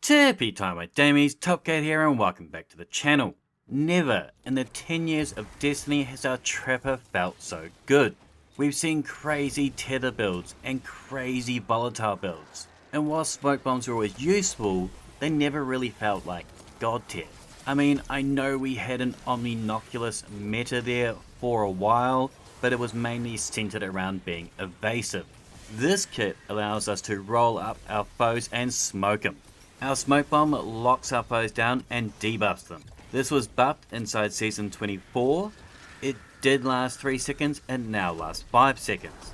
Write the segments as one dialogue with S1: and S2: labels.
S1: Tippy time with Damies, Topgate here and welcome back to the channel. Never in the 10 years of Destiny has our Trapper felt so good. We've seen crazy tether builds and crazy volatile builds, and while smoke bombs are always useful, they never really felt like god tier. I mean, I know we had an Omninoculus meta there for a while, but it was mainly centered around being evasive. This kit allows us to roll up our foes and smoke them. Our smoke bomb locks our foes down and debuffs them. This was buffed inside season 24. It did last 3 seconds and now lasts 5 seconds.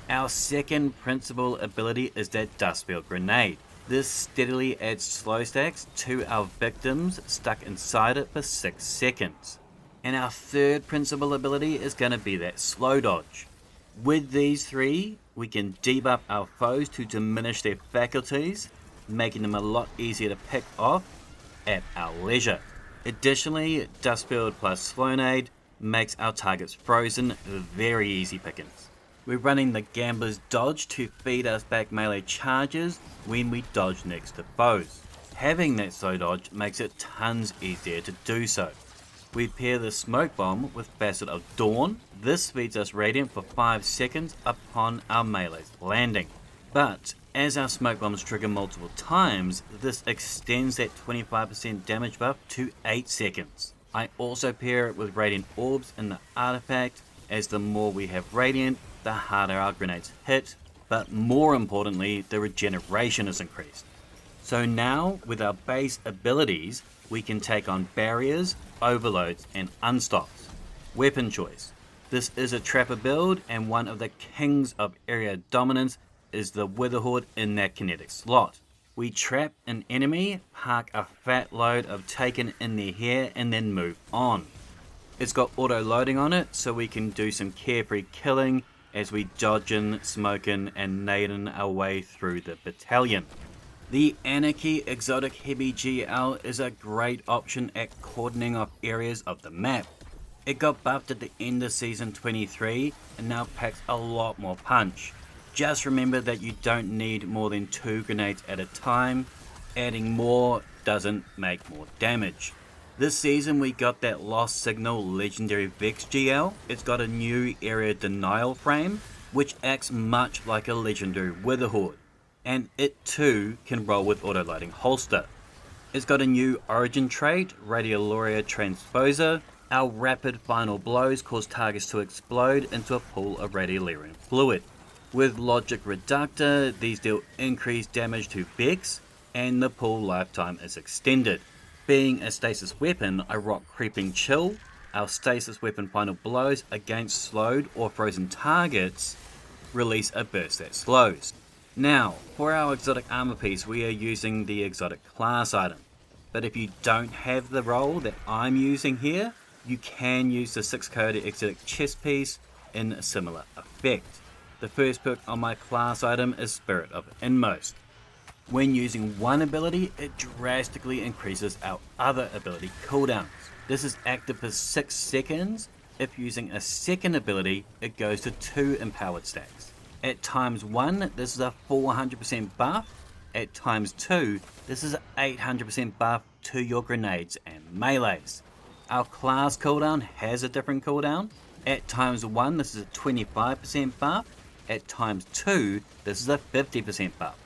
S1: Our second principal ability is that Dustfield Grenade. This steadily adds slow stacks to our victims stuck inside it for 6 seconds. And our third principal ability is going to be that Slow Dodge. With these three, we can debuff our foes to diminish their faculties, making them a lot easier to pick off at our leisure. Additionally, Dustfield plus Slowonade makes our targets frozen very easy pickings. We're running the Gambler's Dodge to feed us back melee charges when we dodge next to foes. Having that slow dodge makes it tons easier to do so. We pair the Smoke Bomb with Facet of Dawn. This feeds us Radiant for 5 seconds upon our melee's landing. But as our smoke bombs trigger multiple times, this extends that 25% damage buff to 8 seconds. I also pair it with Radiant Orbs in the artifact, as the more we have Radiant, the harder our grenades hit, but more importantly, the regeneration is increased. So now, with our base abilities, we can take on barriers, overloads, and unstops. Weapon choice. This is a Trapper build, and one of the kings of area dominance is the Witherhoard in that kinetic slot. We trap an enemy, park a fat load of Taken in their hair, and then move on. It's got auto loading on it, so we can do some carefree killing as we dodgin, smokin, and nadin our way through the battalion. The Anarchy Exotic Heavy GL is a great option at cordoning off areas of the map. It got buffed at the end of season 23 and now packs a lot more punch. Just remember that you don't need more than 2 grenades at a time. Adding more doesn't make more damage. This season we got that Lost Signal Legendary Vex GL. It's got a new area denial frame, which acts much like a legendary Witherhoard. And it too can roll with auto-loading holster. It's got a new origin trait, Radiolaria Transposer. Our rapid final blows cause targets to explode into a pool of Radiolarian fluid. With Logic Reductor, these deal increased damage to Vex, and the pool lifetime is extended. Being a stasis weapon, I rock Creeping Chill. Our stasis weapon final blows against slowed or frozen targets release a burst that slows. Now, for our exotic armor piece, we are using the exotic class item. But if you don't have the role that I'm using here, you can use the 6-coded exotic chest piece in a similar effect. The first perk on my class item is Spirit of Inmost. When using one ability, it drastically increases our other ability cooldowns. This is active for 6 seconds. If using a second ability, it goes to 2 empowered stacks. At times 1, this is a 400% buff. At times 2, this is an 800% buff to your grenades and melees. Our class cooldown has a different cooldown. At times 1, this is a 25% buff. At times 2, this is a 50% buff.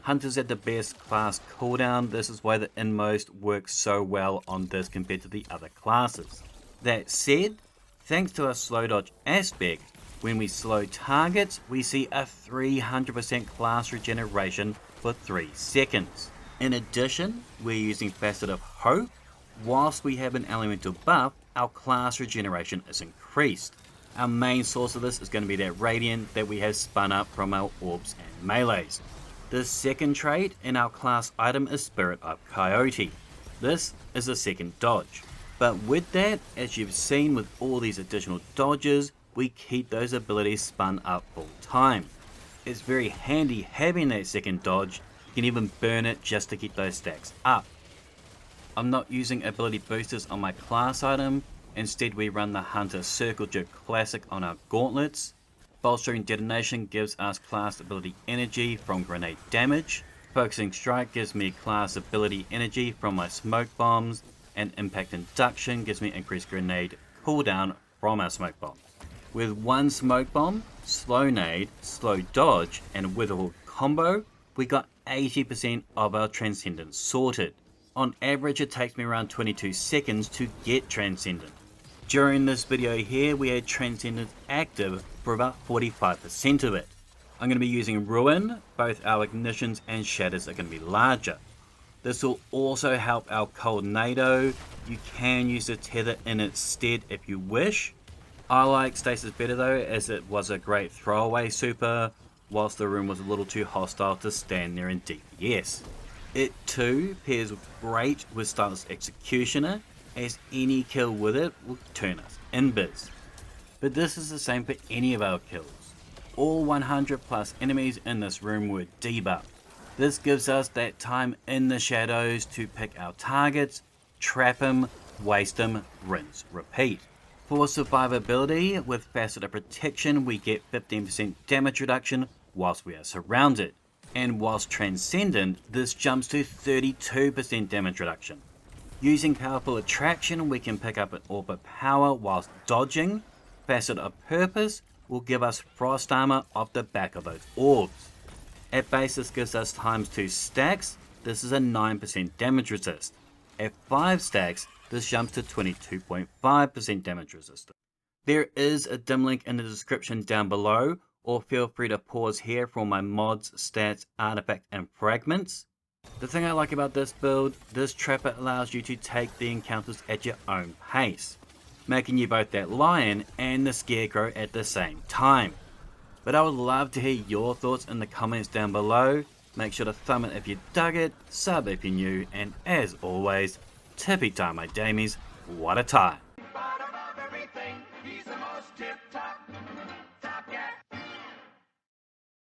S1: Hunters at the best class cooldown. This is why the Inmost works so well on this compared to the other classes. That said, thanks to our slow dodge aspect, when we slow targets, we see a 300% class regeneration for 3 seconds. In addition, we're using Facet of Hope. Whilst we have an elemental buff, our class regeneration is increased. Our main source of this is going to be that Radiant that we have spun up from our orbs and melees. The second trait in our class item is Spirit of Coyote. This is a second dodge. But with that, as you've seen with all these additional dodges, we keep those abilities spun up full time. It's very handy having that second dodge. You can even burn it just to keep those stacks up. I'm not using ability boosters on my class item. Instead, we run the Hunter Circle Jerk Classic on our gauntlets. Bolstering Detonation gives us class ability energy from grenade damage. Focusing Strike gives me class ability energy from my smoke bombs, and Impact Induction gives me increased grenade cooldown from our smoke bombs. With one smoke bomb, slow nade, slow dodge, and Witherhook combo, we got 80% of our Transcendence sorted. On average, it takes me around 22 seconds to get Transcendent. During this video here, we had Transcendence active for about 45% of it. I'm going to be using Ruin, both our ignitions and shatters are going to be larger. This will also help our Coldnado. You can use the tether in its stead if you wish. I like Stasis better though, as it was a great throwaway super, whilst the room was a little too hostile to stand there in DPS. It too pairs great with Starless Executioner, as any kill with it will turn us invis. But this is the same for any of our kills. All 100 plus enemies in this room were debuffed. This gives us that time in the shadows to pick our targets, trap them, waste them, rinse, repeat. For survivability, with Faceted Protection we get 15% damage reduction whilst we are surrounded, and whilst Transcendent this jumps to 32% damage reduction. Using Powerful Attraction we can pick up an Orb of Power whilst dodging. Facet of Purpose will give us Frost Armor off the back of those orbs. At base this gives us times 2 stacks, this is a 9% damage resist. At 5 stacks this jumps to 22.5% damage resistance. There is a dim link in the description down below, or feel free to pause here for my mods, stats, artifacts and fragments. The thing I like about this build, this trapper allows you to take the encounters at your own pace, making you both that lion and the scarecrow at the same time. But I would love to hear your thoughts in the comments down below. Make sure to thumb it if you dug it, sub if you're new, and as always, tippy time my damies, what a time.